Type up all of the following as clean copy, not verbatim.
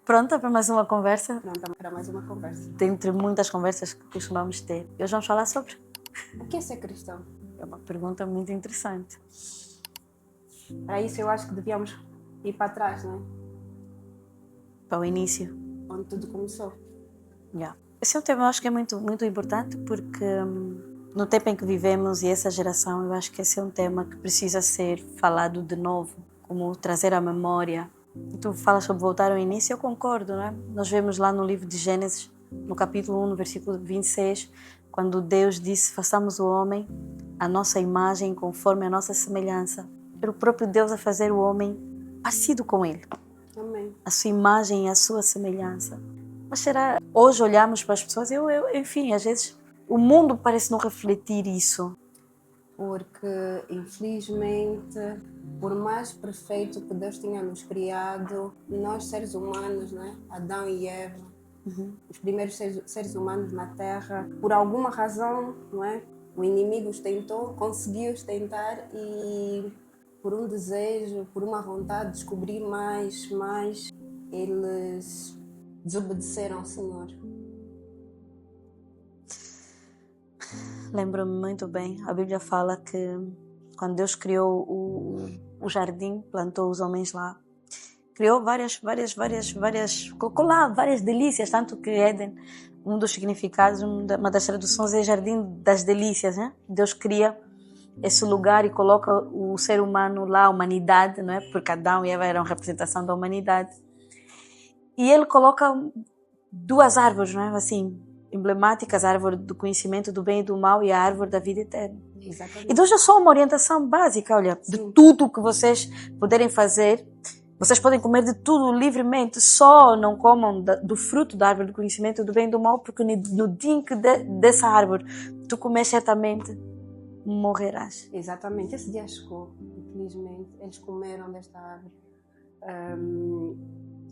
Pronta para mais uma conversa? Pronto, para mais uma conversa. Dentre muitas conversas que costumamos ter. Hoje vamos falar sobre... O que é ser cristão? É uma pergunta muito interessante. Para isso eu acho que devíamos ir para trás, não é? Para o início. Onde tudo começou. Yeah. Esse é um tema, eu acho que é muito, muito importante porque no tempo em que vivemos e essa geração, eu acho que esse é um tema que precisa ser falado de novo, como trazer à memória. E tu falas sobre voltar ao início, eu concordo, não é? Nós vemos lá no livro de Gênesis, no capítulo 1, no versículo 26, quando Deus disse, façamos o homem à nossa imagem, conforme a nossa semelhança. Era o próprio Deus a fazer o homem parecido com ele. Amém. A sua imagem e a sua semelhança. Mas será, hoje olhamos para as pessoas, enfim, às vezes o mundo parece não refletir isso. Porque, infelizmente, por mais perfeito que Deus tenha nos criado, nós seres humanos, né? Adão e Eva, os primeiros seres humanos na Terra, por alguma razão, não é? O inimigo os tentou, conseguiu os tentar e por um desejo, por uma vontade de descobrir mais, eles desobedeceram ao Senhor. Lembro-me muito bem, a Bíblia fala que quando Deus criou o jardim, plantou os homens lá, criou colocou lá várias delícias, tanto que Éden, um dos significados, uma das traduções é Jardim das Delícias, né? Deus cria esse lugar e coloca o ser humano lá, a humanidade, não é? Porque Adão e Eva eram representação da humanidade. E ele coloca duas árvores, não é? Assim, emblemáticas, a árvore do conhecimento do bem e do mal e a árvore da vida eterna. Exatamente. Então já só uma orientação básica, olha, Sim. de tudo que vocês puderem fazer, vocês podem comer de tudo livremente, só não comam do fruto da árvore do conhecimento do bem e do mal, porque no dia em que dessa árvore tu comer certamente morrerás. Exatamente, esse dia chegou, infelizmente. Eles comeram desta árvore,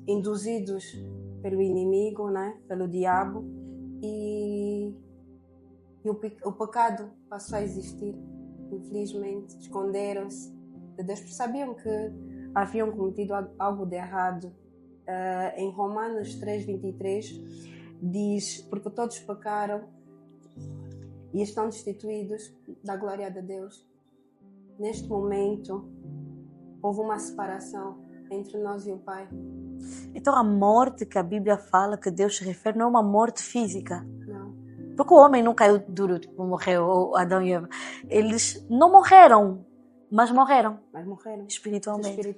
induzidos pelo inimigo, né? Pelo diabo, e o pecado passou a existir. Infelizmente, esconderam-se de Deus, porque sabiam que haviam cometido algo de errado. Em Romanos 3:23 diz, porque todos pecaram e estão destituídos da glória de Deus. Neste momento, houve uma separação entre nós e o Pai. Então a morte que a Bíblia fala, que Deus se refere, não é uma morte física. Não. Porque o homem não caiu duro, tipo, morreu Adão e Eva. Eles não morreram, mas morreram espiritualmente.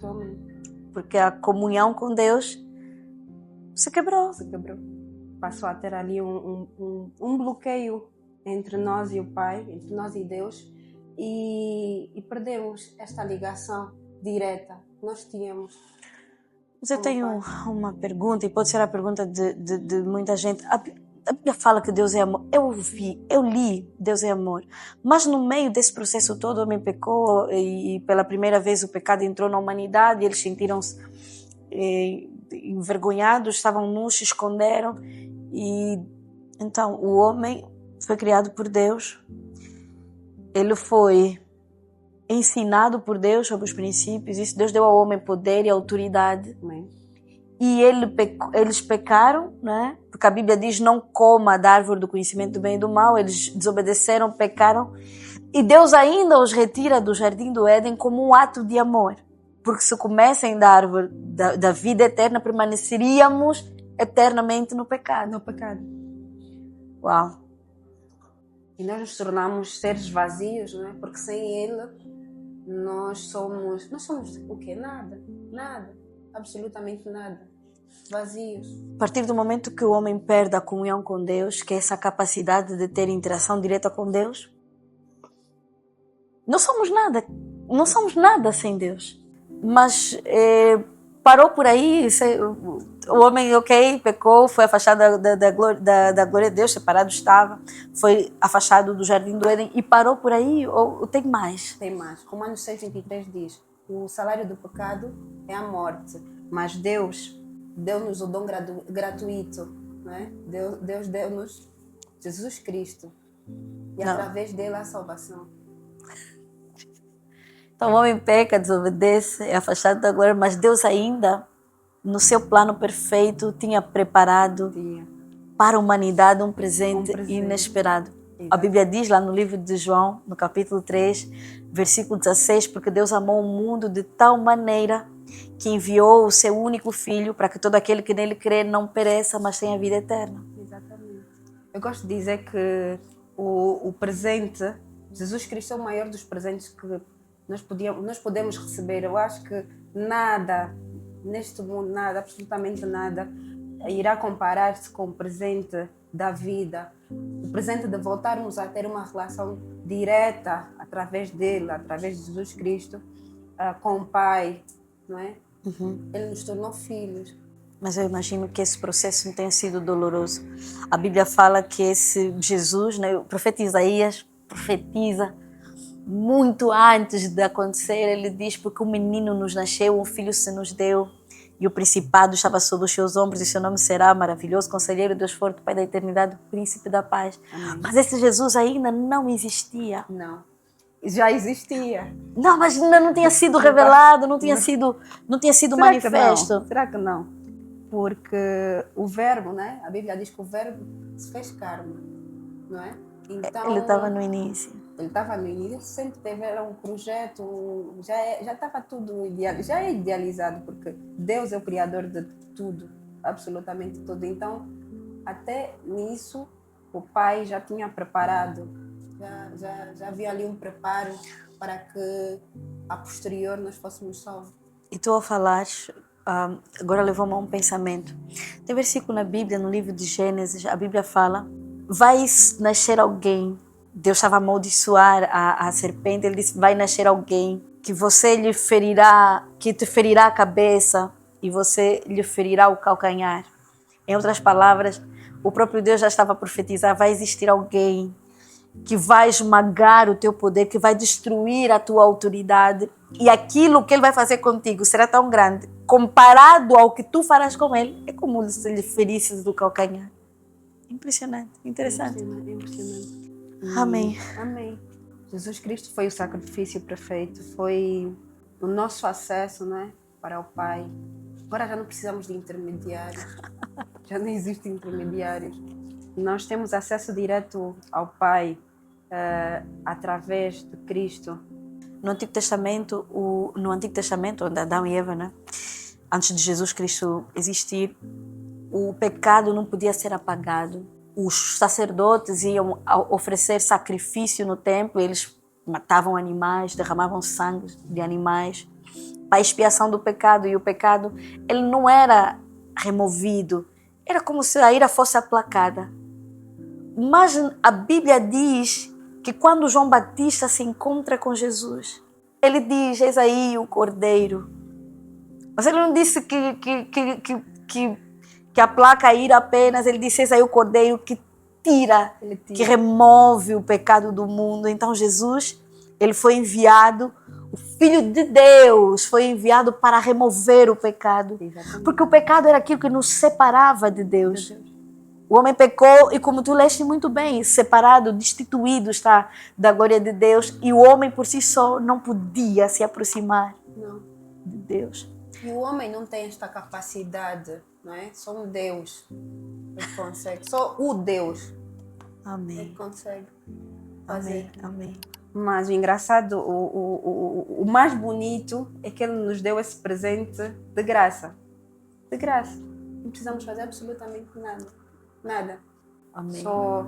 Porque a comunhão com Deus se quebrou. Passou a ter ali um bloqueio entre nós e o Pai, entre nós e Deus, e perdemos esta ligação direta que nós tínhamos. Mas eu tenho uma pergunta, e pode ser a pergunta de muita gente. A Bíblia fala que Deus é amor. Eu li Deus é amor. Mas no meio desse processo todo, o homem pecou e pela primeira vez o pecado entrou na humanidade, e eles sentiram-se envergonhados, estavam nus, se esconderam. E então o homem foi criado por Deus. Ele foi ensinado por Deus sobre os princípios. Isso, Deus deu ao homem poder e autoridade. Amém. E eles pecaram, né? Porque a Bíblia diz, não coma da árvore do conhecimento do bem e do mal. Eles desobedeceram, pecaram. E Deus ainda os retira do jardim do Éden como um ato de amor. Porque se comessem da árvore da vida eterna, permaneceríamos eternamente no pecado. Uau! E nós nos tornamos seres vazios, não é? Porque sem Ele nós somos o quê? Nada, absolutamente nada, vazios. A partir do momento que o homem perde a comunhão com Deus, que é essa capacidade de ter interação direta com Deus, não somos nada sem Deus. Mas parou por aí, o homem, pecou, foi afastado da glória de Deus, separado estava, foi afastado do jardim do Éden e parou por aí, ou tem mais? Tem mais. Romanos 6:23 diz, o salário do pecado é a morte, mas Deus deu-nos o dom gratuito, não é? Deus deu-nos Jesus Cristo e através dele a salvação. Então o homem peca, desobedece, é afastado da glória, mas Deus ainda no seu plano perfeito, tinha preparado para a humanidade um presente inesperado. A Bíblia diz lá no livro de João, no capítulo 3, versículo 16, porque Deus amou o mundo de tal maneira que enviou o seu único filho para que todo aquele que nele crê não pereça, mas tenha vida eterna. Exatamente. Eu gosto de dizer que o presente, Jesus Cristo é o maior dos presentes que nós podemos receber. Eu acho que nada neste mundo, nada, absolutamente nada, irá comparar-se com o presente da vida, o presente de voltarmos a ter uma relação direta através dele, através de Jesus Cristo, com o Pai, não é? Ele nos tornou filhos. Mas eu imagino que esse processo não tenha sido doloroso. A Bíblia fala que esse Jesus, né, o profeta Isaías profetiza muito antes de acontecer. Ele diz, porque um menino nos nasceu, um filho se nos deu, e o principado estava sob os seus ombros, e seu nome será maravilhoso, conselheiro, Deus forte, Pai da eternidade, príncipe da paz. Amém. Mas esse Jesus ainda não existia. Não. Já existia. Não, mas ainda não tinha sido revelado, não tinha sido manifesto. Será que não? Porque o verbo, né? A Bíblia diz que o verbo se fez carne, não é? Então, ele estava no início. Ele estava no início, sempre teve um projeto, já estava tudo já é idealizado, porque Deus é o criador de tudo, absolutamente tudo. Então, até nisso, o Pai já tinha preparado, já havia ali um preparo para que a posterior nós fôssemos salvos. E tu, ao falar, agora levou-me a um pensamento. Tem versículo na Bíblia, no livro de Gênesis, a Bíblia fala: vai nascer alguém. Deus estava a amaldiçoar a serpente. Ele disse: vai nascer alguém que você lhe ferirá, que te ferirá a cabeça e você lhe ferirá o calcanhar. Em outras palavras, o próprio Deus já estava a profetizar: vai existir alguém que vai esmagar o teu poder, que vai destruir a tua autoridade, e aquilo que ele vai fazer contigo será tão grande, comparado ao que tu farás com ele, é como se lhe ferisses do calcanhar. Impressionante, interessante. Impressionante. Amém. Amém. Jesus Cristo foi o sacrifício perfeito, foi o nosso acesso, né, para o Pai. Agora já não precisamos de intermediários, já não existem intermediários. Nós temos acesso direto ao Pai através de Cristo. No Antigo Testamento, onde Adão e Eva, né, antes de Jesus Cristo existir, o pecado não podia ser apagado. Os sacerdotes iam oferecer sacrifício no templo, eles matavam animais, derramavam sangue de animais para a expiação do pecado, e o pecado ele não era removido, era como se a ira fosse aplacada. Mas a Bíblia diz que quando João Batista se encontra com Jesus, ele diz: eis aí o Cordeiro. Mas ele não disse que aplaca a ira apenas, ele disse: eis aí o Cordeiro que tira, que remove o pecado do mundo. Então Jesus, ele foi enviado, o Filho de Deus foi enviado para remover o pecado. Exatamente. Porque o pecado era aquilo que nos separava de Deus. O homem pecou e, como tu leste muito bem, separado, destituído está da glória de Deus, e o homem por si só não podia se aproximar de Deus. E o homem não tem esta capacidade, não é? Só um Deus ele consegue, só o Deus ele consegue fazer. Amém. Mas o engraçado, o mais bonito é que ele nos deu esse presente de graça. De graça. Não precisamos fazer absolutamente nada. Amém. Só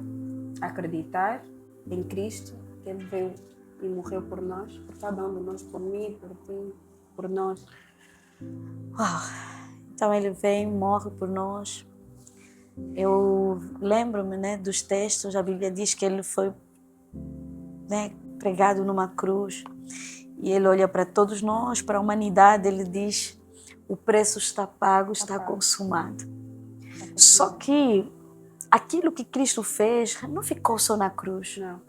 acreditar em Cristo, que Ele veio e morreu por nós, por cada um de nós, por mim, por ti, por nós. Uau! Então Ele vem, morre por nós. Eu lembro-me, né, dos textos, a Bíblia diz que Ele foi, né, pregado numa cruz, e Ele olha para todos nós, para a humanidade, Ele diz: o preço está pago, está consumado. Só que aquilo que Cristo fez não ficou só na cruz. Não.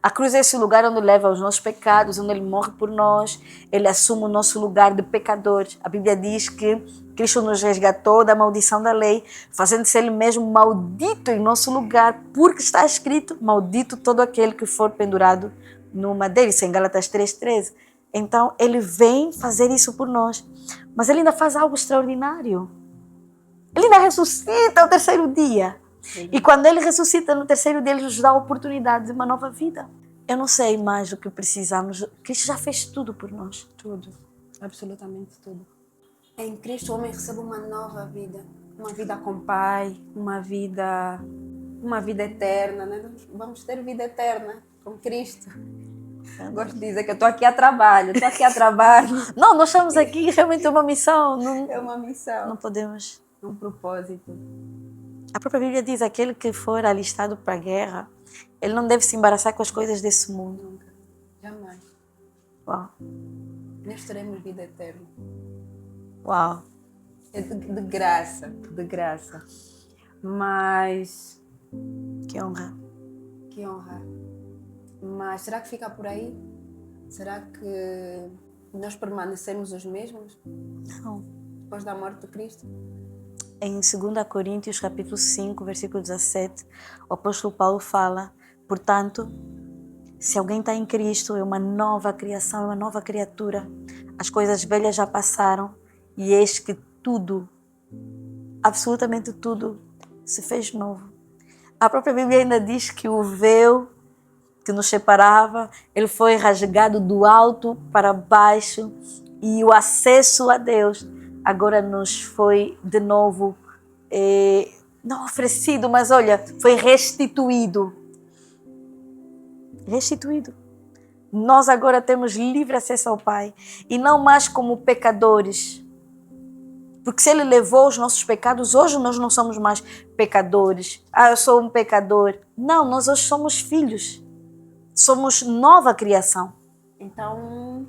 A cruz é esse lugar onde leva os nossos pecados, onde Ele morre por nós, Ele assume o nosso lugar de pecadores. A Bíblia diz que Cristo nos resgatou da maldição da lei, fazendo-se Ele mesmo maldito em nosso lugar, porque está escrito: maldito todo aquele que for pendurado no madeiro. Isso é em Gálatas 3:13. Então Ele vem fazer isso por nós. Mas ele ainda faz algo extraordinário. Ele ainda ressuscita ao terceiro dia. E quando ele ressuscita no terceiro dia, ele nos dá a oportunidade de uma nova vida. Eu não sei mais o que precisamos. Cristo já fez tudo por nós. Tudo. Absolutamente tudo. Em Cristo o homem recebe uma nova vida. Uma vida com Pai, uma vida eterna, né? Vamos ter vida eterna com Cristo. Gosto de dizer que eu estou aqui a trabalho, Não, nós estamos aqui realmente uma missão. Não, é uma missão. não podemos. Um propósito. A própria Bíblia diz: aquele que for alistado para a guerra, ele não deve se embaraçar com as coisas desse mundo. Nunca. Jamais. Uau. Nós teremos vida eterna. Uau. É de graça. De graça. Mas... Que honra. Que honra. Mas será que fica por aí? Será que nós permanecemos os mesmos? Não. Depois da morte de Cristo? Em 2 Coríntios, capítulo 5, versículo 17, o apóstolo Paulo fala: portanto, se alguém está em Cristo, é uma nova criação, é uma nova criatura. As coisas velhas já passaram e eis que tudo, absolutamente tudo, se fez novo. A própria Bíblia ainda diz que o véu que nos separava, ele foi rasgado do alto para baixo e o acesso a Deus agora nos foi de novo, não oferecido, mas olha, foi restituído. Restituído. Nós agora temos livre acesso ao Pai e não mais como pecadores. Porque se Ele levou os nossos pecados, hoje nós não somos mais pecadores. Ah, eu sou um pecador. Não, nós hoje somos filhos. Somos nova criação. Então,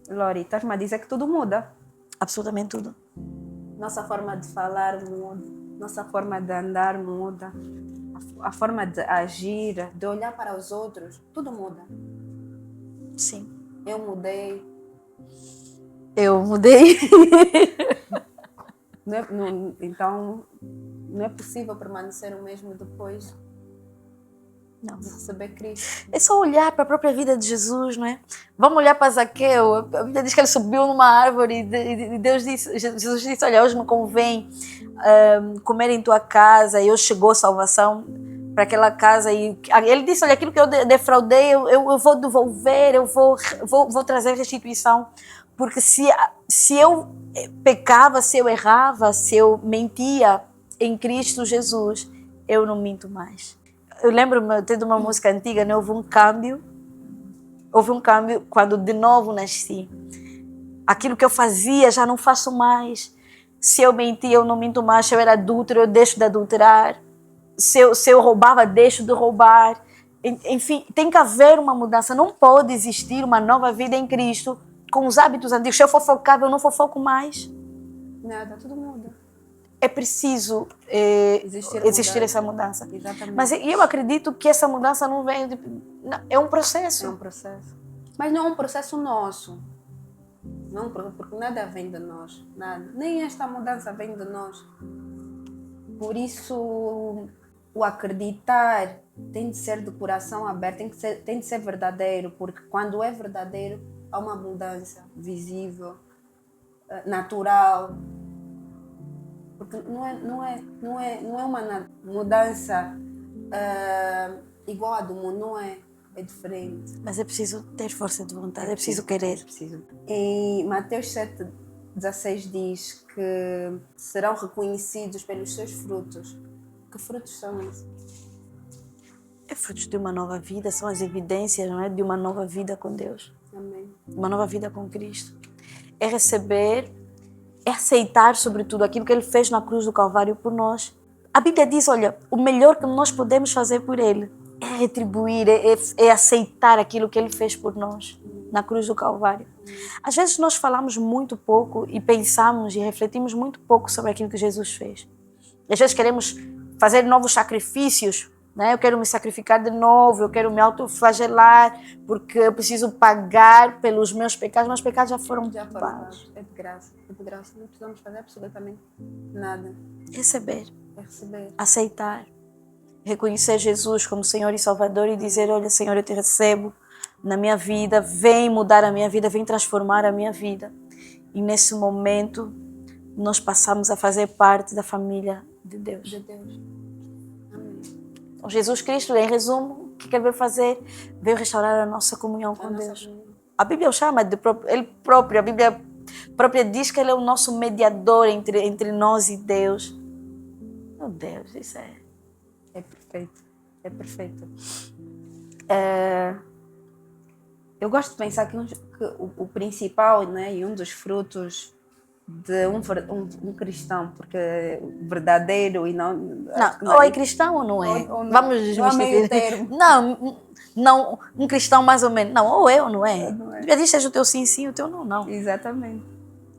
Lori, estás-me a dizer que tudo muda. Absolutamente tudo. Nossa forma de falar muda. Nossa forma de andar muda. A forma de agir, de olhar para os outros, tudo muda. Sim. Eu mudei. Eu mudei. Então, não é possível permanecer o mesmo depois Não. de receber Cristo. É só olhar para a própria vida de Jesus, não é? Vamos olhar para Zaqueu. A Bíblia diz que ele subiu numa árvore e Deus disse, Jesus disse: olha, hoje me convém comer em tua casa. E hoje chegou salvação para aquela casa. E ele disse: olha, aquilo que eu defraudei, eu vou devolver, eu vou trazer restituição. Porque se eu pecava, se eu errava, se eu mentia em Cristo Jesus, eu não minto mais. Eu lembro-me até de uma música antiga, né? Houve um câmbio quando de novo nasci. Aquilo que eu fazia já não faço mais. Se eu mentia, eu não minto mais. Se eu era adúltero, eu deixo de adulterar. Se eu roubava, deixo de roubar. Enfim, tem que haver uma mudança. Não pode existir uma nova vida em Cristo com os hábitos antigos. Se eu fofocava, eu não fofoco mais. Nada, tudo muda. É preciso existir essa mudança. Exatamente. Mas eu acredito que essa mudança não vem é um processo. É um processo. Mas não é um processo nosso. Não, porque nada vem de nós. Nada. Nem esta mudança vem de nós. Por isso, o acreditar tem de ser de coração aberto, tem de ser verdadeiro, porque quando é verdadeiro, há uma mudança visível, natural. Porque não é uma mudança igual à do mundo, não é? É diferente. Mas é preciso ter força de vontade, é preciso querer. É preciso. Em Mateus 7,16 diz que serão reconhecidos pelos seus frutos. Que frutos são esses? É frutos de uma nova vida, são as evidências, não é? De uma nova vida com Deus. Amém. Uma nova vida com Cristo. É receber, é aceitar, sobretudo, aquilo que Ele fez na cruz do Calvário por nós. A Bíblia diz, olha, o melhor que nós podemos fazer por Ele é retribuir, é aceitar aquilo que Ele fez por nós na cruz do Calvário. Às vezes nós falamos muito pouco e pensamos e refletimos muito pouco sobre aquilo que Jesus fez. E às vezes queremos fazer novos sacrifícios, né? Eu quero me sacrificar de novo, eu quero me autoflagelar, porque eu preciso pagar pelos meus pecados. Meus pecados já foram pagos. É de graça, é de graça. Não precisamos fazer absolutamente nada. Receber, É receber. aceitar, reconhecer Jesus como Senhor e Salvador e dizer, olha, Senhor, eu te recebo na minha vida, vem mudar a minha vida, vem transformar a minha vida. E nesse momento, nós passamos a fazer parte da família de Deus. De Deus. Amém. Então, Jesus Cristo, em resumo, o que ele veio fazer? Veio restaurar a nossa comunhão com Deus. A Bíblia o chama de ele próprio, a Bíblia própria diz que ele é o nosso mediador entre nós e Deus. Meu Deus, isso é... É perfeito. É perfeito. Eu gosto de pensar que o principal, né, e um dos frutos de um cristão, porque verdadeiro e não... Não, ou é cristão ou não é. Ou não, Vamos não há meio termo. Não, um cristão mais ou menos. Não, ou é ou não é. Não é. Já disse seja o teu sim, sim, o teu não, não. Exatamente.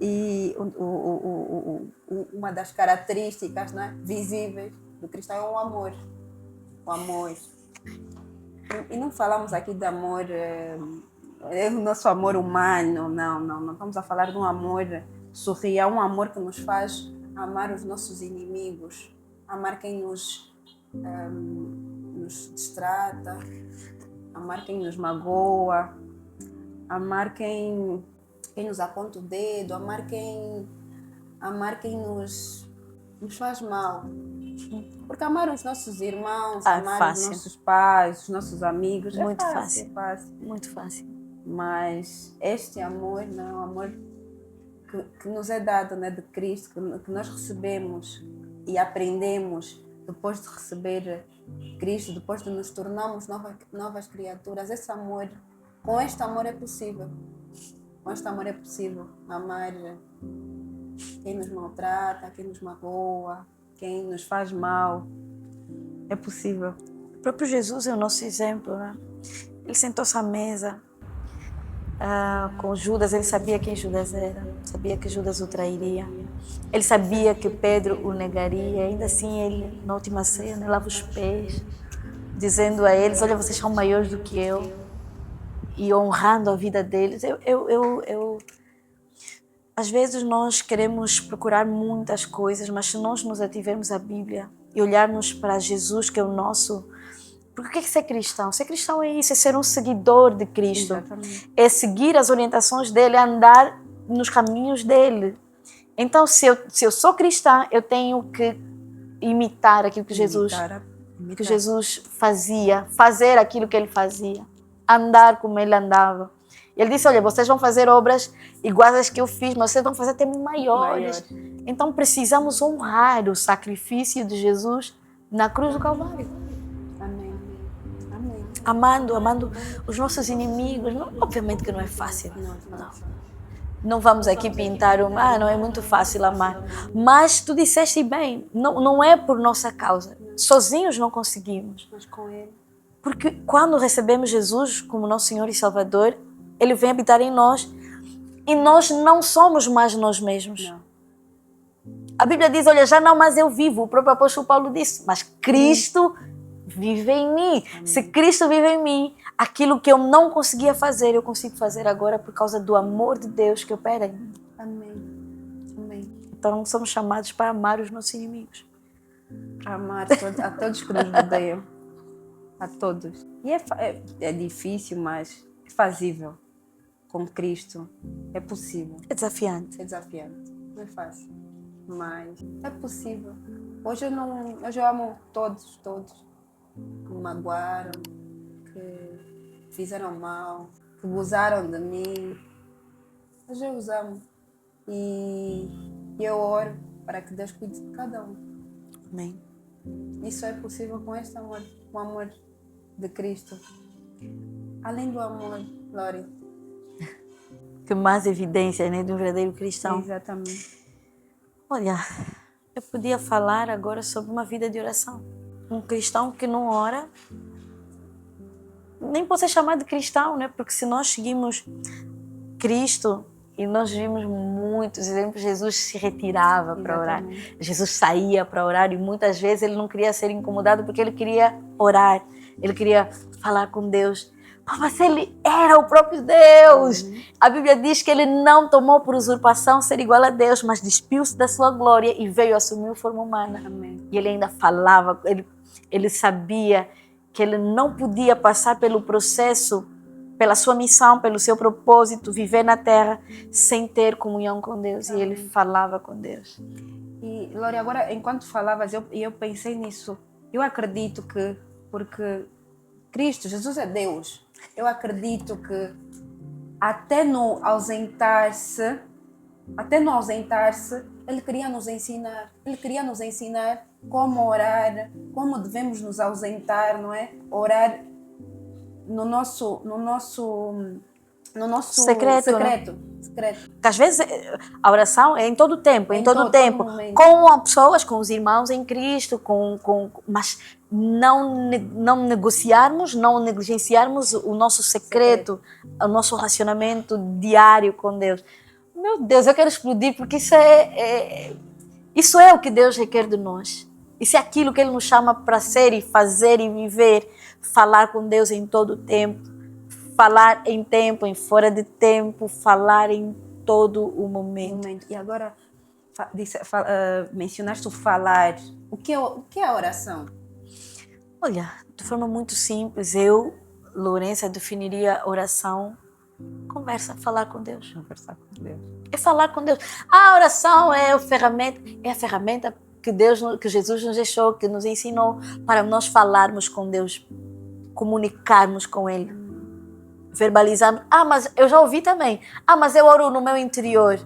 E uma das características, né, visíveis do cristão é o amor. O amor. E não falamos aqui de amor, o nosso amor humano, não estamos a falar de um amor surreal, um amor que nos faz amar os nossos inimigos, amar quem nos destrata, amar quem nos magoa, amar quem nos aponta o dedo, amar quem nos faz mal. Porque amar os nossos irmãos, amar os nossos pais, os nossos amigos, muito é fácil. Muito fácil. Mas este amor, não, o amor que nos é dado, né, de Cristo, que nós recebemos e aprendemos depois de receber Cristo, depois de nos tornarmos novas criaturas, esse amor, com este amor é possível. Com este amor é possível amar quem nos maltrata, quem nos magoa, quem nos faz mal. É possível. O próprio Jesus é o nosso exemplo, né? Ele sentou-se à mesa com Judas, ele sabia quem Judas era, sabia que Judas o trairia. Ele sabia que Pedro o negaria, ainda assim ele, na última ceia, né, lava os pés, dizendo a eles, olha, vocês são maiores do que eu, e honrando a vida deles. Às vezes nós queremos procurar muitas coisas, mas se nós nos ativermos à Bíblia e olharmos para Jesus, que é o nosso... Porque o que é ser cristão? Ser cristão é isso, é ser um seguidor de Cristo. Exatamente. É seguir as orientações dele, é andar nos caminhos dele. Então, se eu sou cristã, eu tenho que imitar aquilo que que Jesus fazia, fazer aquilo que ele fazia, andar como ele andava. Ele disse, olha, vocês vão fazer obras iguais às que eu fiz, mas vocês vão fazer até maiores. Então precisamos honrar o sacrifício de Jesus na cruz do Calvário. Amém. Amém. Amando os nossos inimigos. Não, obviamente que não é fácil. Não vamos aqui pintar não é muito fácil amar. Mas tu disseste bem, não é por nossa causa. Sozinhos não conseguimos. Mas com Ele. Porque quando recebemos Jesus como nosso Senhor e Salvador, Ele vem habitar em nós e nós não somos mais nós mesmos. Não. A Bíblia diz, olha, já não mais eu vivo. O próprio apóstolo Paulo disse, mas Cristo vive em mim. Se Cristo vive em mim, aquilo que eu não conseguia fazer, eu consigo fazer agora por causa do amor de Deus que opera em mim. Amém. Amém. Então somos chamados para amar os nossos inimigos. Para amar a todos que nos rodeiam. A todos. E é difícil, mas é fazível. Com Cristo é possível. É desafiante. É desafiante. Não é fácil. Mas é possível. Hoje eu amo todos que me magoaram, que fizeram mal, que abusaram de mim. Hoje eu os amo. E eu oro para que Deus cuide de cada um. Amém. Isso é possível com este amor, o amor de Cristo. Além do amor, Lori. Que mais evidência, né, de um verdadeiro cristão. Exatamente. Olha, eu podia falar agora sobre uma vida de oração. Um cristão que não ora, nem pode ser chamado de cristão, né? Porque se nós seguimos Cristo, e nós vimos muitos exemplos, Jesus se retirava para orar. Jesus saía para orar e muitas vezes ele não queria ser incomodado porque ele queria orar. Ele queria falar com Deus. Mas ele era o próprio Deus. A Bíblia diz que ele não tomou por usurpação ser igual a Deus, mas despiu-se da sua glória e veio assumir a forma humana. Amém. E ele ainda falava, ele sabia que ele não podia passar pelo processo pela sua missão, pelo seu propósito, viver na terra sem ter comunhão com Deus. E ele falava com Deus. E, Lori, agora, enquanto falavas, eu pensei nisso. Eu acredito que, porque Cristo, Jesus é Deus, eu acredito que até no ausentar-se, Ele queria nos ensinar. Ele queria nos ensinar como orar, como devemos nos ausentar, não é? Orar no nosso Secreto, secreto. Porque às vezes a oração é em todo o tempo, em todo o todo tempo, momento. com pessoas, com os irmãos em Cristo, mas não negociarmos, não negligenciarmos o nosso secreto, o nosso relacionamento diário com Deus. Meu Deus, eu quero explodir, porque isso é o que Deus requer de nós. Isso é aquilo que Ele nos chama para ser e fazer e viver, falar com Deus em todo o tempo. Falar em tempo, em fora de tempo, falar em todo o momento. E agora, mencionaste o falar. O que é a oração? Olha, de forma muito simples, eu, Lourença, definiria oração, conversa, falar com Deus. Conversar com Deus. É falar com Deus. A oração é a ferramenta que Jesus nos deixou, que nos ensinou para nós falarmos com Deus, comunicarmos com Ele. Verbalizando, mas eu já ouvi também, mas eu oro no meu interior.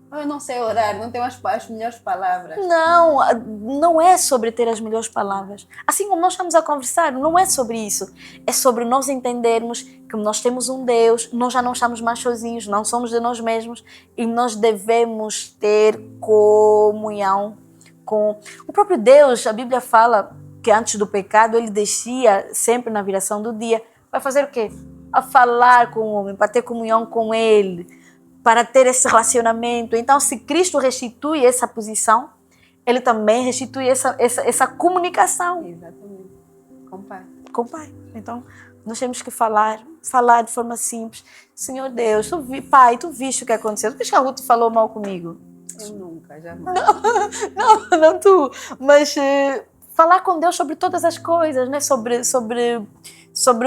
Eu não sei orar, não tenho as melhores palavras. Não é sobre ter as melhores palavras. Assim como nós estamos a conversar, não é sobre isso. É sobre nós entendermos que nós temos um Deus, nós já não estamos mais sozinhos, não somos de nós mesmos e nós devemos ter comunhão com o próprio Deus. A Bíblia fala que antes do pecado ele descia sempre na viração do dia. Vai fazer o quê? A falar com o homem, para ter comunhão com ele, para ter esse relacionamento. Então, se Cristo restitui essa posição, Ele também restitui essa comunicação. Exatamente. Com o Pai. Com o Pai. Então, nós temos que falar de forma simples. Senhor Deus, Pai, tu viste o que aconteceu? Tu viste que a Ruth falou mal comigo? Eu nunca, jamais. Não tu. Mas falar com Deus sobre todas as coisas, né? Sobre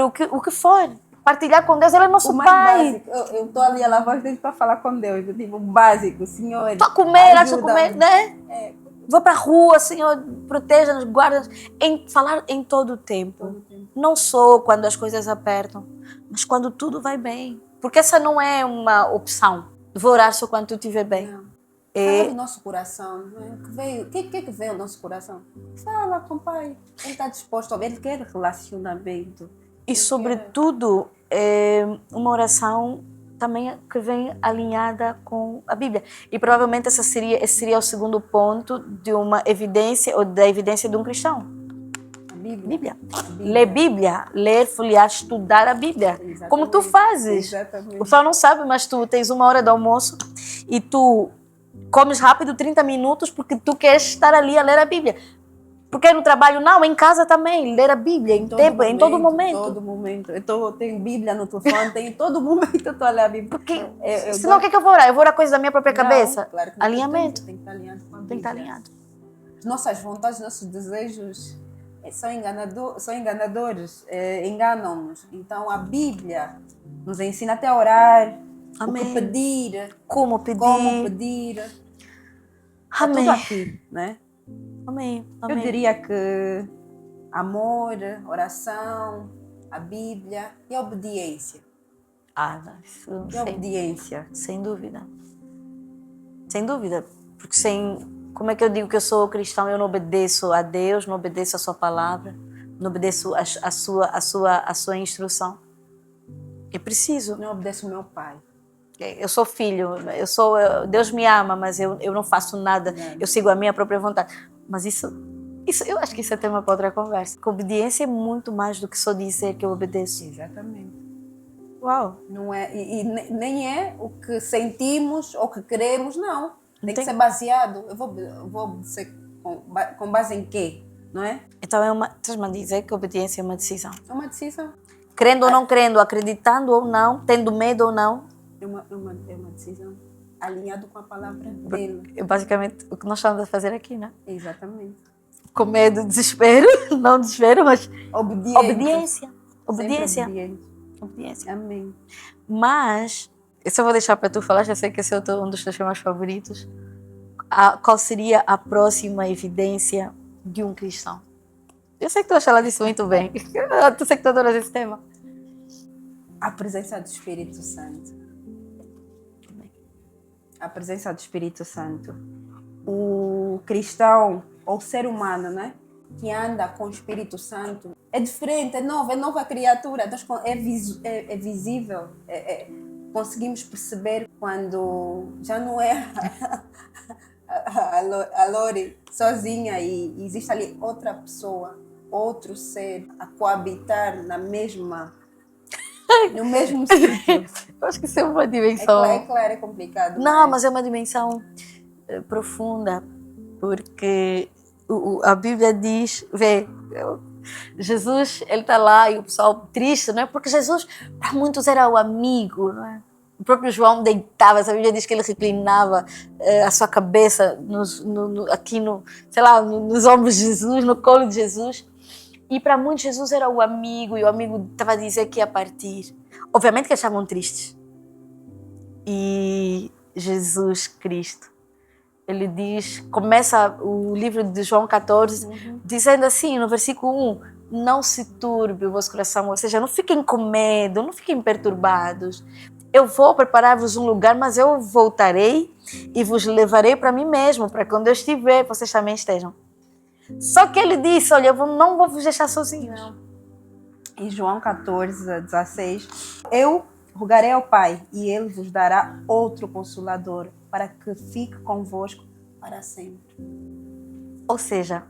o que for. Partilhar com Deus, Ele é nosso Pai. Básico, eu estou ali a lavar os dentes para falar com Deus. Eu digo o básico, Senhor. Estou a comer, antes de comer, né? Vou para a rua, Senhor, proteja-nos, guarda-nos. Falar em todo o tempo. Não só quando as coisas apertam, mas quando tudo vai bem. Porque essa não é uma opção. Vou orar só quando tudo estiver bem. Não. Fala do nosso coração. O que veio do nosso coração? Fala com o Pai. Ele está disposto a ver, Ele quer relacionamento. E sobretudo, uma oração também que vem alinhada com a Bíblia. E provavelmente esse seria o segundo ponto de uma evidência, ou da evidência de um cristão. A Bíblia. Ler, folhear, estudar a Bíblia. Exatamente. Como tu fazes. Exatamente. O pessoal não sabe, mas tu tens 1 hora de almoço e tu comes rápido 30 minutos porque tu queres estar ali a ler a Bíblia. Porque no trabalho não, em casa também, ler a Bíblia em todo momento. Eu tenho Bíblia no telefone, tenho todo momento eu estou a ler a Bíblia. Porque senão o que eu vou orar? Eu vou orar coisa da minha própria cabeça? Claro que não. Alinhamento. Tem que estar alinhado com a Bíblia. Tem que estar alinhado. Nossas vontades, nossos desejos são enganadores, enganam-nos. Então a Bíblia nos ensina até a orar, Amém. O que pedir, como pedir. Amém. Tudo aqui, né? Amém. Eu diria que amor, oração, a Bíblia e a obediência. Isso e a obediência. Sem dúvida. Sem dúvida. Porque como é que eu digo que eu sou cristão? Eu não obedeço a Deus, não obedeço a sua palavra, não obedeço a sua instrução. Eu preciso. Não obedeço o meu pai. Eu sou filho, Deus me ama, mas eu não faço nada, eu sigo a minha própria vontade. Mas isso eu acho que isso é tema para outra conversa. A obediência é muito mais do que só dizer que eu obedeço. Exatamente. Uau! Não é, e nem é o que sentimos ou que queremos, não. Tem que ser baseado. Eu vou obedecer com base em quê? Não é? Então estás-me a dizer que a obediência é uma decisão. É uma decisão. Crendo ou não crendo, acreditando ou não, tendo medo ou não. É uma decisão alinhada com a palavra dele. É basicamente o que nós estamos a fazer aqui, né? Exatamente. Com medo, desespero, não desespero, mas obediência. Obediência. Obediência. Amém. Mas, isso eu vou deixar para tu falar, já sei que esse é um dos teus temas favoritos. Qual seria a próxima evidência de um cristão? Eu sei que tu vais falar disso muito bem. Tu sei que tu adoras esse tema. A presença do Espírito Santo. A presença do Espírito Santo. O cristão, ou o ser humano, né? Que anda com o Espírito Santo, é diferente, é nova criatura, é visível, conseguimos perceber quando já não é a Lori sozinha e existe ali outra pessoa, outro ser a coabitar no mesmo sítio. Eu acho que isso é uma dimensão... É claro, é complicado. Não, mas é uma dimensão profunda, porque a Bíblia diz, Jesus, ele está lá e o pessoal triste, não é? Porque Jesus, para muitos, era o amigo, não é? O próprio João deitava, a Bíblia diz que ele reclinava a sua cabeça aqui nos ombros de Jesus, no colo de Jesus. E para muitos, Jesus era o amigo, e o amigo estava a dizer que ia partir. Obviamente que eles estavam tristes. E Jesus Cristo, ele diz, começa o livro de João 14, dizendo assim, no versículo 1, não se turbe o vosso coração, ou seja, não fiquem com medo, não fiquem perturbados. Eu vou preparar-vos um lugar, mas eu voltarei e vos levarei para mim mesmo, para que onde eu estiver, vocês também estejam. Só que ele disse, olha, eu não vou vos deixar sozinhos. Não. Em João 14, 16, eu rogarei ao Pai e Ele vos dará outro Consolador para que fique convosco para sempre. Ou seja,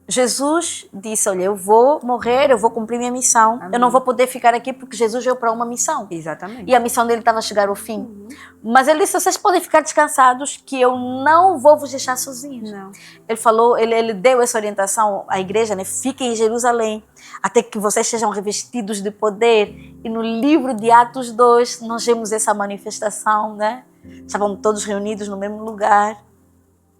Jesus disse, olha, eu vou morrer, eu vou cumprir minha missão. Amém. Eu não vou poder ficar aqui porque Jesus veio para uma missão. Exatamente. E a missão dele estava a chegar ao fim. Mas ele disse, vocês podem ficar descansados que eu não vou vos deixar sozinhos. Não. Ele falou, ele deu essa orientação à igreja, né? Fiquem em Jerusalém até que vocês sejam revestidos de poder. E no livro de Atos 2 nós vemos essa manifestação, né? Estavam todos reunidos no mesmo lugar.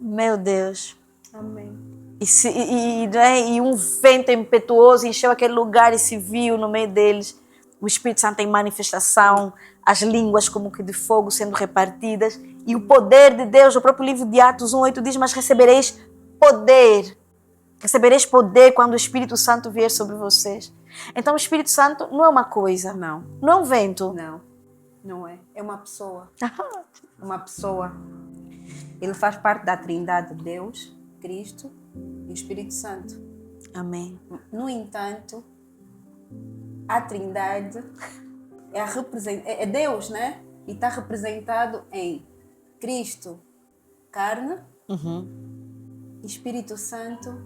Meu Deus. Amém. E um vento impetuoso encheu aquele lugar e se viu no meio deles o Espírito Santo em manifestação, as línguas como que de fogo sendo repartidas e o poder de Deus. O próprio livro de Atos 1:8 diz, mas recebereis poder quando o Espírito Santo vier sobre vocês. Então o Espírito Santo não é uma coisa, não é um vento. Não é uma pessoa. Uma pessoa. Ele faz parte da Trindade de Deus, Cristo e o Espírito Santo. Amém. No entanto, a Trindade é Deus, né? E está representado em Cristo, carne, Espírito Santo,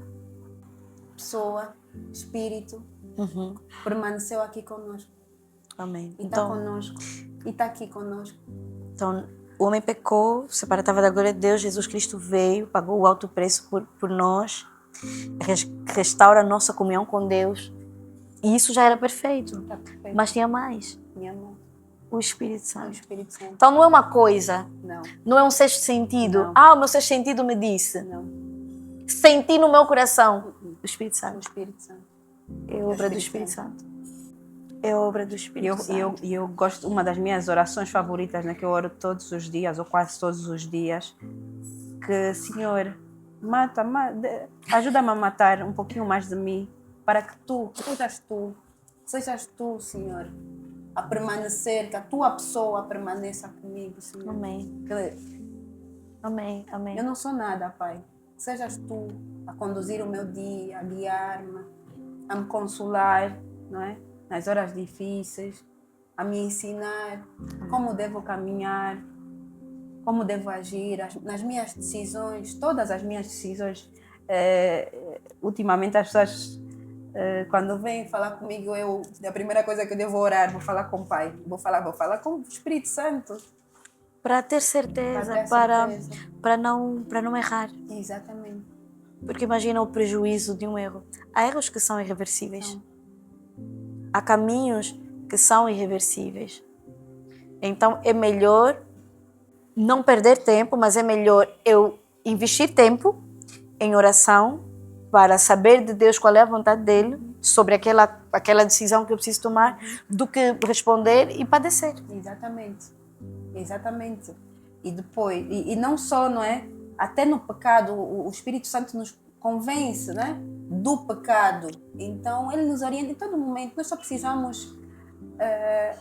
pessoa, Espírito, permaneceu aqui conosco. Amém. E está conosco. E está aqui conosco. Então, o homem pecou, separava da glória de Deus, Jesus Cristo veio, pagou o alto preço por nós, restaura a nossa comunhão com Deus. E isso já era perfeito. Tá perfeito. Mas tinha mais. O Espírito Santo. O Espírito Santo. Então não é uma coisa. Não. Não é um sexto sentido. Não. O meu sexto sentido me disse. Não. Senti no meu coração. O Espírito Santo. O Espírito Santo. É obra do Espírito Santo. É obra do Espírito Santo. Eu gosto, uma das minhas orações favoritas, né, que eu oro todos os dias, ou quase todos os dias, que, Senhor, ajuda-me a matar um pouquinho mais de mim, para que sejas tu, Senhor, a permanecer, que a tua pessoa permaneça comigo, Senhor. Amém. Amém. Amém. Eu não sou nada, Pai. Sejas tu a conduzir o meu dia, a guiar-me, a me consolar, não é? Nas horas difíceis, a me ensinar como devo caminhar, como devo agir, nas minhas decisões, todas as minhas decisões. Ultimamente as pessoas, quando vêm falar comigo, a primeira coisa que eu devo orar, vou falar com o Pai, vou falar com o Espírito Santo. Para ter certeza, para não errar. Exatamente. Porque imagina o prejuízo de um erro. Há erros que são irreversíveis. Há caminhos que são irreversíveis. Então é melhor não perder tempo, mas é melhor eu investir tempo em oração para saber de Deus qual é a vontade dele sobre aquela decisão que eu preciso tomar do que responder e padecer. Exatamente. Exatamente. E depois, e não só, não é? Até no pecado, o Espírito Santo nos convence, né? Do pecado. Então, ele nos orienta em todo momento. Nós só precisamos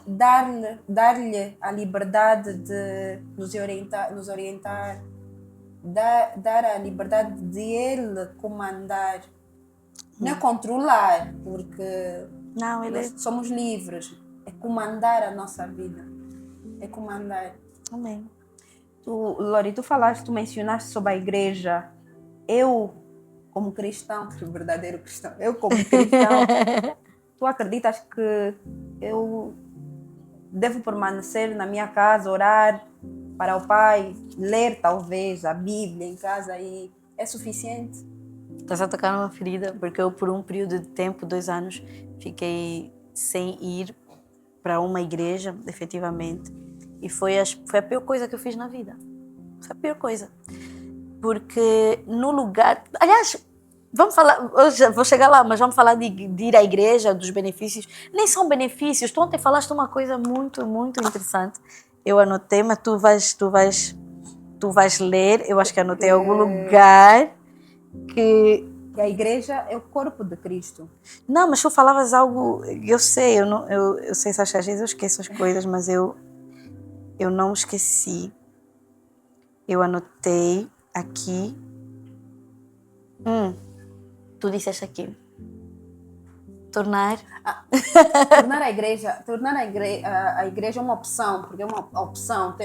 dar-lhe a liberdade de nos orientar, dar a liberdade de ele comandar. Não é controlar, porque nós somos livres. É comandar a nossa vida. É comandar. Amém. Lori, tu mencionaste sobre a igreja. Eu, como cristão, verdadeiro cristão, tu acreditas que eu devo permanecer na minha casa, orar para o Pai, ler talvez a Bíblia em casa e é suficiente? Estás a tocar numa ferida, porque eu por um período de tempo, 2 anos, fiquei sem ir para uma igreja, efetivamente. E foi a pior coisa que eu fiz na vida. Foi a pior coisa. Porque no lugar... Aliás, vamos falar... Hoje vou chegar lá, mas vamos falar de ir à igreja, dos benefícios. Nem são benefícios. Tu ontem falaste uma coisa muito, muito interessante. Eu anotei, mas tu vais ler. Eu acho que anotei em algum lugar que a igreja é o corpo de Cristo. Não, mas tu falavas algo... Eu sei, eu sei se às vezes eu esqueço as coisas, mas eu não esqueci. Eu anotei aqui. Tu disseste aqui. Tornar a igreja uma opção, porque é uma opção.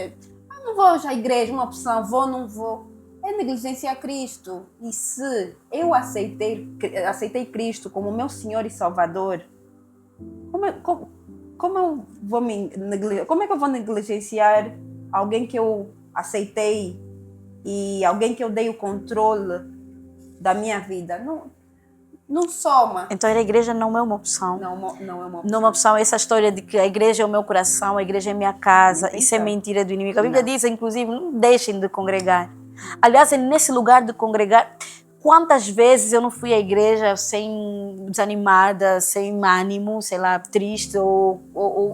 Não vou hoje à igreja, uma opção, vou, não vou. É negligenciar Cristo. E se eu aceitei Cristo como meu Senhor e Salvador, como é que eu vou negligenciar alguém que eu aceitei e alguém que eu dei o controle da minha vida? Não soma. Então a igreja não é uma opção. Não é uma opção. Não é uma opção. Essa história de que a igreja é o meu coração, a igreja é minha casa, isso é mentira do inimigo. A Bíblia diz, inclusive, não deixem de congregar. Aliás, é nesse lugar de congregar, quantas vezes eu não fui à igreja desanimada, sem ânimo, sei lá, triste ou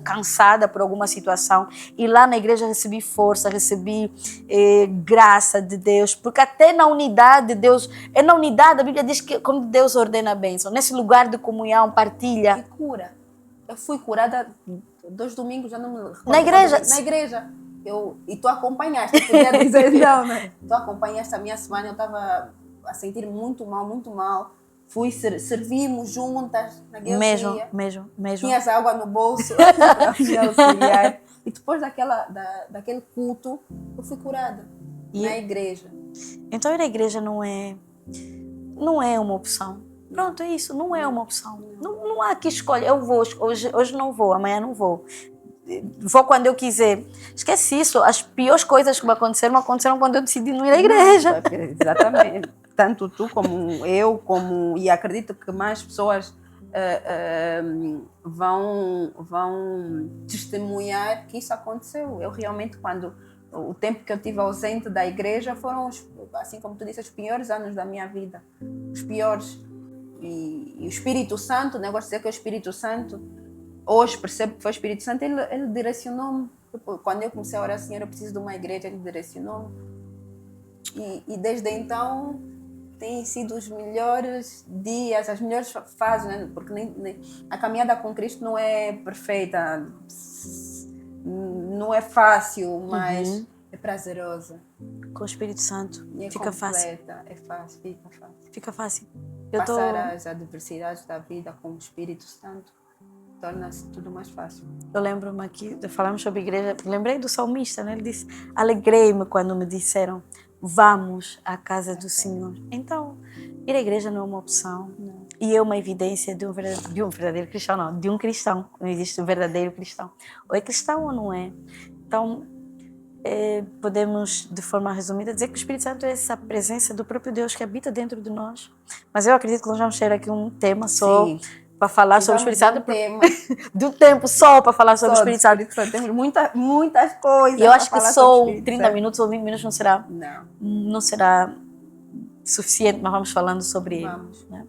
cansada por alguma situação. E lá na igreja recebi força, recebi graça de Deus. Porque até na unidade de Deus, na unidade a Bíblia diz que como Deus ordena a bênção. Nesse lugar de comunhão, partilha. E cura. Eu fui curada 2 domingos, já não me recordo. Na igreja? Na igreja. E tu acompanhaste, podia dizer não, né? Tu acompanhaste a minha semana, eu estava a sentir muito mal. Servimos juntas naquele dia. Mesmo. Tinhas água no bolso para me auxiliar. E depois daquele culto, eu fui curada na igreja. Então ir à igreja não é uma opção. Pronto, é isso, não é uma opção. Não há que escolha. Eu vou, hoje não vou, amanhã não vou. Vou quando eu quiser. Esquece isso. As piores coisas que me aconteceram quando eu decidi não ir à igreja. Exatamente. Tanto tu como eu, e acredito que mais pessoas vão testemunhar que isso aconteceu. Eu realmente, o tempo que eu tive ausente da igreja foram, assim como tu disse, os piores anos da minha vida. Os piores. E o Espírito Santo, né? Eu gosto de dizer que é o Espírito Santo. Hoje percebo que foi o Espírito Santo, ele direcionou-me. Quando eu comecei a orar, Senhor, eu preciso de uma igreja, ele direcionou-me. E desde então têm sido os melhores dias, as melhores fases, né? Porque a caminhada com Cristo não é perfeita, não é fácil, mas é prazerosa. Com o Espírito Santo fica fácil. Fica fácil. Passar as adversidades da vida com o Espírito Santo torna-se tudo mais fácil. Eu lembro-me aqui, falamos sobre igreja, lembrei do salmista, né? Ele disse, alegrei-me quando me disseram, vamos à casa do Senhor. Então, ir à igreja não é uma opção. Não. E é uma evidência de um verdadeiro cristão, não, de um cristão. Não existe um verdadeiro cristão. Ou é cristão ou não é. Então, podemos, de forma resumida, dizer que o Espírito Santo é essa presença do próprio Deus que habita dentro de nós. Mas eu acredito que nós vamos ter aqui um tema só para falar sobre o Espírito Santo. Do tempo só para falar sobre o Espírito Santo. Temos muitas coisas. E eu acho que só 30 minutos ou 20 minutos não será suficiente, mas vamos falando sobre ele. Vamos. Né?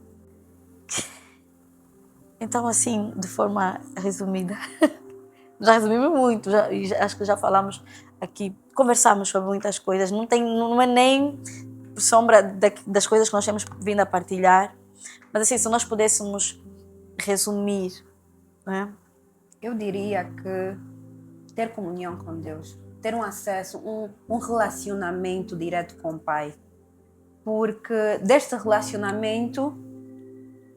Então, assim, de forma resumida, já resumimos muito, acho que já falamos aqui, conversamos sobre muitas coisas, não é nem por sombra das coisas que nós temos vindo a partilhar, mas assim, se nós pudéssemos resumir, né? Eu diria que ter comunhão com Deus, ter um acesso, um relacionamento direto com o Pai, porque deste relacionamento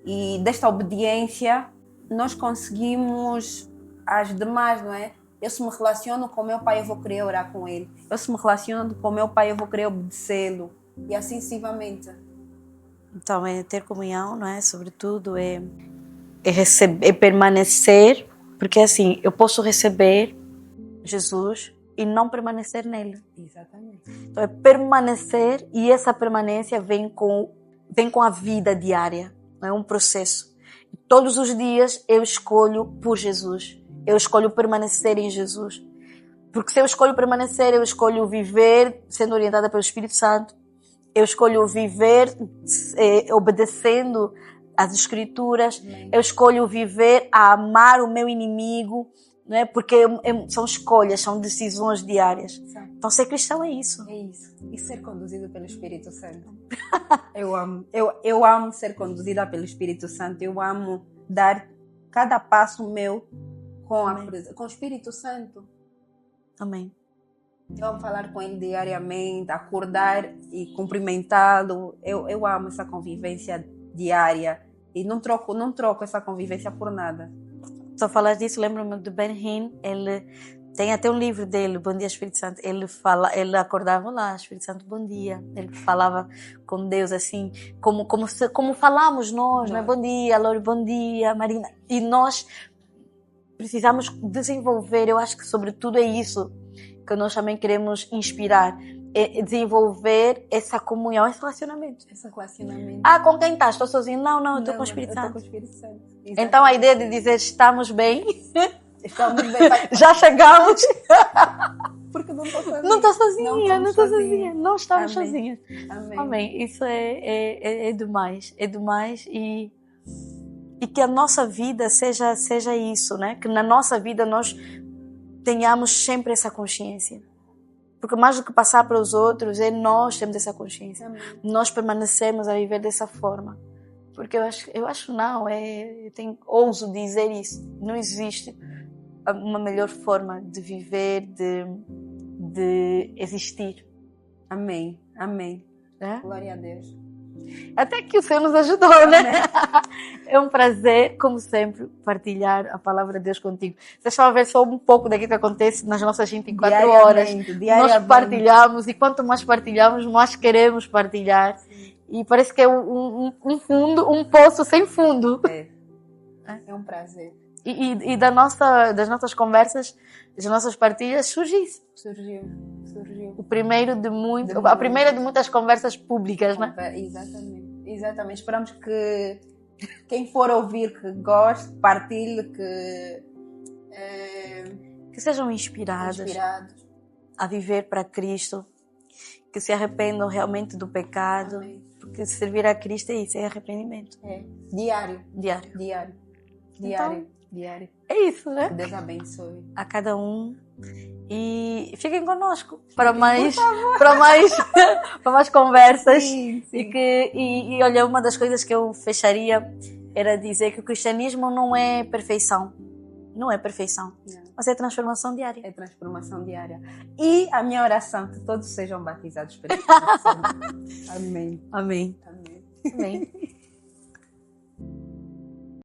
e desta obediência nós conseguimos as demais, não é? Eu se me relaciono com o meu pai, eu vou querer orar com ele. Eu se me relaciono com o meu pai, eu vou querer obedecê-lo. E assim sucessivamente. Então, é ter comunhão, não é? Sobretudo, é receber, é permanecer, porque assim, eu posso receber Jesus e não permanecer nele. Exatamente. Então, é permanecer, e essa permanência vem com a vida diária. É um processo. Todos os dias eu escolho por Jesus. Eu escolho permanecer em Jesus. Porque se eu escolho permanecer, eu escolho viver sendo orientada pelo Espírito Santo. Eu escolho viver obedecendo às Escrituras. Amém. Eu escolho viver a amar o meu inimigo. Não é? Porque são escolhas, são decisões diárias. Exato. Então ser cristão é isso. É isso. E ser conduzido pelo Espírito Santo. Eu amo. Eu amo ser conduzida pelo Espírito Santo. Eu amo dar cada passo meu com o Espírito Santo. Amém. Eu amo falar com ele diariamente, acordar e cumprimentá-lo. Eu amo essa convivência diária. E não troco essa convivência por nada. Só falar disso, lembro-me de Ben Hinn, ele tem até um livro dele, Bom Dia Espírito Santo, ele acordava lá, Espírito Santo, bom dia, ele falava com Deus assim, como falamos nós, não é? Bom dia, Lori, bom dia, Marina, e nós precisamos desenvolver, eu acho que sobretudo é isso que nós também queremos inspirar, é desenvolver essa comunhão, esse relacionamento. Com quem estás? Estou sozinho? Não, eu estou com o Espírito Santo. Então a ideia de dizer estamos bem, já chegamos. Porque não estou sozinha. Não estou sozinha. Não estamos sozinhas. Amém. Isso é demais. É demais e que a nossa vida seja isso, né? Que na nossa vida nós tenhamos sempre essa consciência. Porque mais do que passar para os outros, nós temos essa consciência. Amém. Nós permanecemos a viver dessa forma. Porque eu acho não, ouso dizer isso. Não existe uma melhor forma de viver, de existir. Amém. É? Glória a Deus. Até que o Senhor nos ajudou, né? É um prazer, como sempre, partilhar a palavra de Deus contigo. Deixa eu ver só um pouco daquilo que acontece nas nossas 24 horas. Nós partilhamos, e quanto mais partilhamos, mais queremos partilhar. E parece que é um poço sem fundo. É um prazer. E das nossas conversas, das nossas partilhas, surge isso. Surgiu. A primeira de muitas conversas públicas, né? Exatamente. Esperamos que quem for ouvir, que goste, partilhe, que sejam inspirados a viver para Cristo, que se arrependam realmente do pecado. Amém. Porque servir a Cristo é isso, é arrependimento. Diário. Então, é isso, né? Que Deus abençoe a cada um. E fiquem conosco para mais conversas. Sim. E olha, uma das coisas que eu fecharia era dizer que o cristianismo não é perfeição. Não é perfeição. Não. Mas é transformação diária. É transformação diária. E a minha oração, que todos sejam batizados pelo Espírito Santo. Amém. Amém.